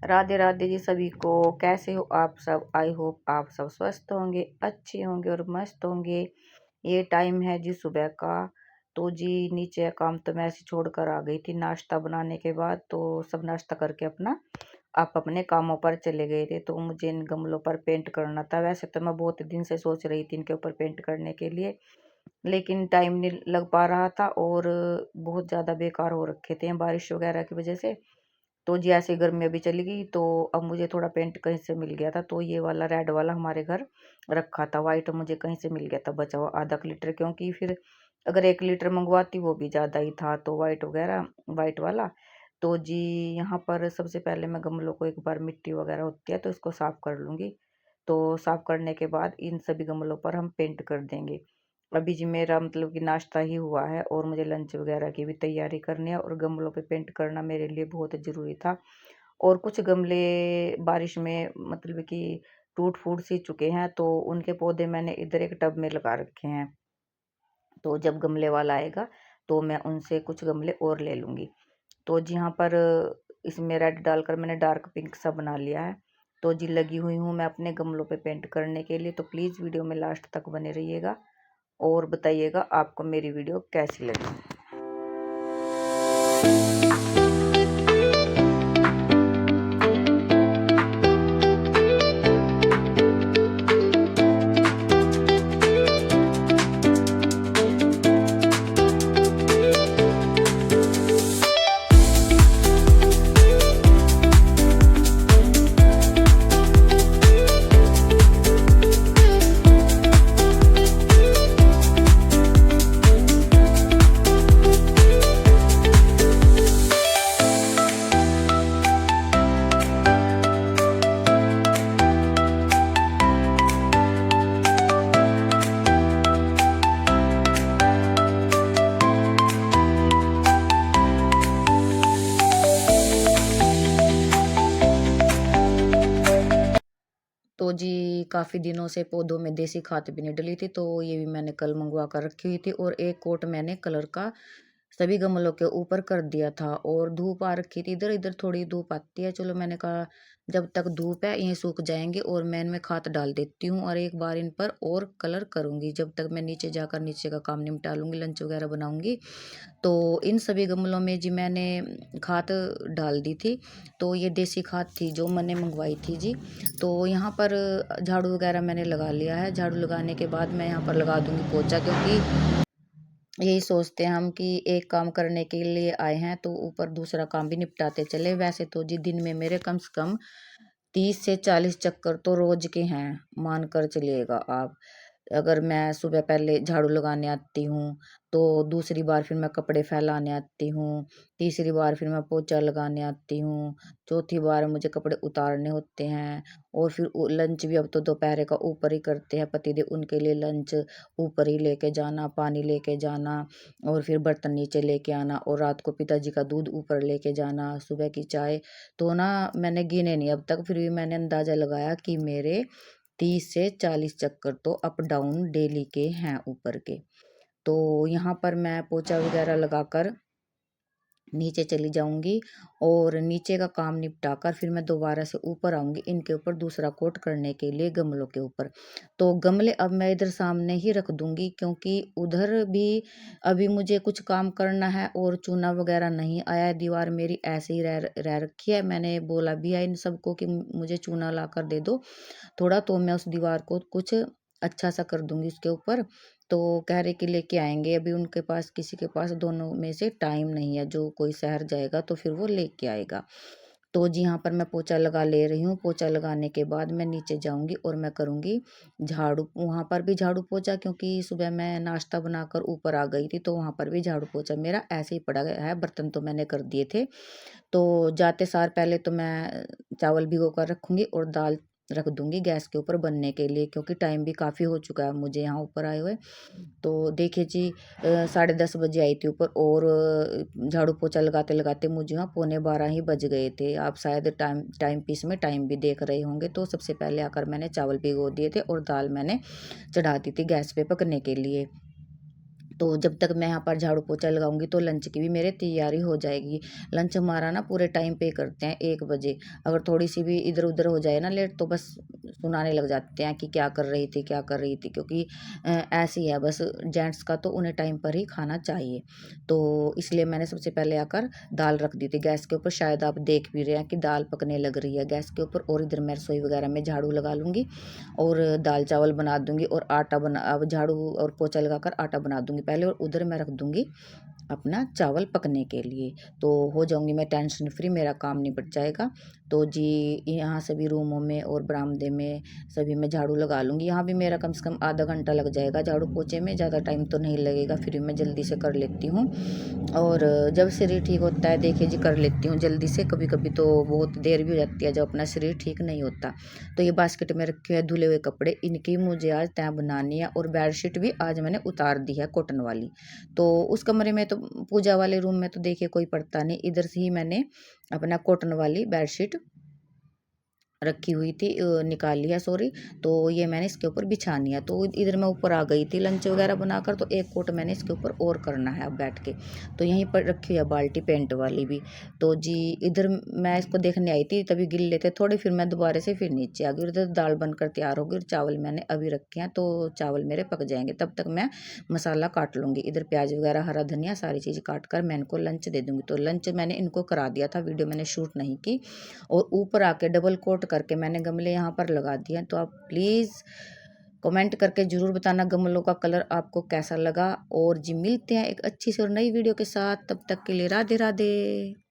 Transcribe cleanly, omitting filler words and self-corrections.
राधे राधे जी सभी को। कैसे हो आप सब? आई होप आप सब स्वस्थ होंगे, अच्छे होंगे और मस्त होंगे। ये टाइम है जी सुबह का। तो जी नीचे का काम तो मैं ऐसे छोड़ कर आ गई थी नाश्ता बनाने के बाद। तो सब नाश्ता करके अपना आप अपने कामों पर चले गए थे। तो मुझे इन गमलों पर पेंट करना था। वैसे तो मैं बहुत दिन से सोच रही थी इनके ऊपर पेंट करने के लिए, लेकिन टाइम नहीं लग पा रहा था और बहुत ज़्यादा बेकार हो रखे थे बारिश वगैरह की वजह से। तो जी ऐसे गर्मी अभी चली गई तो अब मुझे थोड़ा पेंट कहीं से मिल गया था। तो ये वाला रेड वाला हमारे घर रखा था, वाइट मुझे कहीं से मिल गया था बचा हुआ ½ लीटर, क्योंकि फिर अगर 1 लीटर मंगवाती वो भी ज़्यादा ही था। तो वाइट वगैरह वाइट वाला। तो जी यहाँ पर सबसे पहले मैं गमलों को एक बार मिट्टी वगैरह होती है तो इसको साफ कर लूँगी। तो साफ करने के बाद इन सभी गमलों पर हम पेंट कर देंगे। अभी जी मेरा मतलब कि नाश्ता ही हुआ है और मुझे लंच वगैरह की भी तैयारी करनी है और गमलों पे पेंट करना मेरे लिए बहुत ज़रूरी था। और कुछ गमले बारिश में मतलब कि टूट फूट सी चुके हैं, तो उनके पौधे मैंने इधर एक टब में लगा रखे हैं। तो जब गमले वाला आएगा तो मैं उनसे कुछ गमले और ले लूँगी। तो जी यहाँ पर इसमें रेड डालकर मैंने डार्क पिंक सा बना लिया है। तो जी लगी हुई हूँ मैं अपने गमलों पे पेंट करने के लिए। तो प्लीज़ वीडियो में लास्ट तक बने रहिएगा और बताइएगा आपको मेरी वीडियो कैसी लगी। तो जी काफ़ी दिनों से पौधों में देसी खाद भी नहीं डली थी, तो ये भी मैंने कल मंगवा कर रखी हुई थी। और एक कोट मैंने कलर का सभी गमलों के ऊपर कर दिया था। और धूप आ रखी थी, इधर इधर थोड़ी धूप आती है। चलो मैंने कहा जब तक धूप है ये सूख जाएंगे और मैं इनमें खाद डाल देती हूँ और एक बार इन पर और कलर करूँगी जब तक मैं नीचे जाकर नीचे का काम निपटा लूँगी, लंच वगैरह बनाऊँगी। तो इन सभी गमलों में जी मैंने खाद डाल दी थी। तो ये देसी खाद थी जो मैंने मंगवाई थी जी। तो यहाँ पर झाड़ू वगैरह मैंने लगा लिया है। झाड़ू लगाने के बाद मैं यहाँ पर लगा दूँगी पोछा, क्योंकि यही सोचते हैं हम कि एक काम करने के लिए आए हैं तो ऊपर दूसरा काम भी निपटाते चले। वैसे तो जी दिन में मेरे कम से कम 30 से 40 चक्कर तो रोज के हैं, मान कर चलिएगा आप। अगर मैं सुबह पहले झाड़ू लगाने आती हूँ, तो दूसरी बार फिर मैं कपड़े फैलाने आती हूँ, तीसरी बार फिर मैं पोछा लगाने आती हूँ, चौथी बार मुझे कपड़े उतारने होते हैं। और फिर लंच भी अब तो दोपहर का ऊपर ही करते हैं पतिदेव, उनके लिए लंच ऊपर ही लेके जाना, पानी लेके जाना और फिर बर्तन नीचे लेके आना और रात को पिताजी का दूध ऊपर लेके जाना, सुबह की चाय। तो ना मैंने गिने नहीं अब तक, फिर भी मैंने अंदाजा लगाया कि मेरे 30 से 40 चक्कर तो अप डाउन डेली के हैं ऊपर के। तो यहाँ पर मैं पोछा वगैरह लगाकर नीचे चली जाऊंगी और नीचे का काम निपटा कर फिर मैं दोबारा से ऊपर आऊंगी इनके ऊपर दूसरा कोट करने के लिए गमलों के ऊपर। तो गमले अब मैं इधर सामने ही रख दूंगी, क्योंकि उधर भी अभी मुझे कुछ काम करना है और चूना वगैरह नहीं आया है। दीवार मेरी ऐसे ही रह रखी है। मैंने बोला भी है इन सबको कि मुझे चूना ला कर दे दो थोड़ा, तो मैं उस दीवार को कुछ अच्छा सा कर दूंगी उसके ऊपर। तो कह रहे कि लेके आएंगे, अभी उनके पास किसी के पास दोनों में से टाइम नहीं है, जो कोई शहर जाएगा तो फिर वो लेके आएगा। तो जी यहाँ पर मैं पोछा लगा ले रही हूँ। पोछा लगाने के बाद मैं नीचे जाऊंगी और मैं करूंगी झाड़ू, वहां पर भी झाड़ू पोछा, क्योंकि सुबह मैं नाश्ता बनाकर ऊपर आ गई थी तो वहां पर भी झाड़ू पोछा मेरा ऐसे ही पड़ा है। बर्तन तो मैंने कर दिए थे। तो जाते सार पहले तो मैं चावल भिगो कर रखूंगी और दाल रख दूंगी गैस के ऊपर बनने के लिए, क्योंकि टाइम भी काफ़ी हो चुका है मुझे यहाँ ऊपर आए हुए। तो देखिए जी 10:30 बजे आई थी ऊपर और झाड़ू पोछा लगाते लगाते मुझे यहाँ 11:45 ही बज गए थे। आप शायद टाइम पीस में टाइम भी देख रहे होंगे। तो सबसे पहले आकर मैंने चावल भिगो दिए थे और दाल मैंने चढ़ा दी थी गैस पे पकने के लिए। तो जब तक मैं यहाँ पर झाड़ू पोछा लगाऊंगी तो लंच की भी मेरे तैयारी हो जाएगी। लंच हमारा ना पूरे टाइम पे करते हैं 1 बजे। अगर थोड़ी सी भी इधर उधर हो जाए ना लेट तो बस सुनाने लग जाते हैं कि क्या कर रही थी क्या कर रही थी, क्योंकि ऐसी है बस जेंट्स का, तो उन्हें टाइम पर ही खाना चाहिए। तो इसलिए मैंने सबसे पहले आकर दाल रख दी थी गैस के ऊपर। शायद आप देख भी रहे हैं कि दाल पकने लग रही है गैस के ऊपर। और इधर मैं रसोई वगैरह में झाड़ू लगा लूँगी और दाल चावल बना दूंगी और आटा बना, अब झाड़ू और पोछा लगाकर आटा बना दूंगी पहले, और उधर मैं रख दूंगी अपना चावल पकने के लिए। तो हो जाऊंगी मैं टेंशन फ्री, मेरा काम निपट जाएगा। तो जी यहाँ सभी रूमों में और बरामदे में सभी में झाड़ू लगा लूँगी। यहाँ भी मेरा कम से कम आधा घंटा लग जाएगा झाड़ू पोछे में, ज़्यादा टाइम तो नहीं लगेगा, फिर मैं जल्दी से कर लेती हूँ। और जब शरीर ठीक होता है देखिए जी कर लेती हूँ जल्दी से। कभी कभी तो बहुत देर भी हो जाती है जब अपना शरीर ठीक नहीं होता। तो ये बास्केट में रखे हुए धुले हुए कपड़े, इनकी मुझे आज तय बनानी है। और बेडशीट भी आज मैंने उतार दी है कॉटन वाली। तो उस कमरे में तो पूजा वाले रूम में तो देखिए कोई पड़ता नहीं, इधर से ही मैंने अपना कॉटन वाली बेडशीट रखी हुई थी, निकाली है सॉरी। तो ये मैंने इसके ऊपर बिछानी है। तो इधर मैं ऊपर आ गई थी लंच वगैरह बनाकर, तो एक कोट मैंने इसके ऊपर और करना है अब बैठ के। तो यहीं पर रखी हुई है बाल्टी पेंट वाली भी। तो जी इधर मैं इसको देखने आई थी तभी गिल्ले थे थोड़े, फिर मैं दोबारा से फिर नीचे आ गई। उधर दाल बनकर तैयार होगी और चावल मैंने अभी रखे हैं, तो चावल मेरे पक जाएंगे तब तक मैं मसाला काट लूँगी। इधर प्याज वगैरह हरा धनिया सारी चीज़ काट कर मैं इनको लंच दे दूँगी। तो लंच मैंने इनको करा दिया था, वीडियो मैंने शूट नहीं की। और ऊपर आके डबल कोट करके मैंने गमले यहाँ पर लगा दिए हैं। तो आप प्लीज़ कमेंट करके ज़रूर बताना गमलों का कलर आपको कैसा लगा। और जी मिलते हैं एक अच्छी सी और नई वीडियो के साथ, तब तक के लिए राधे राधे।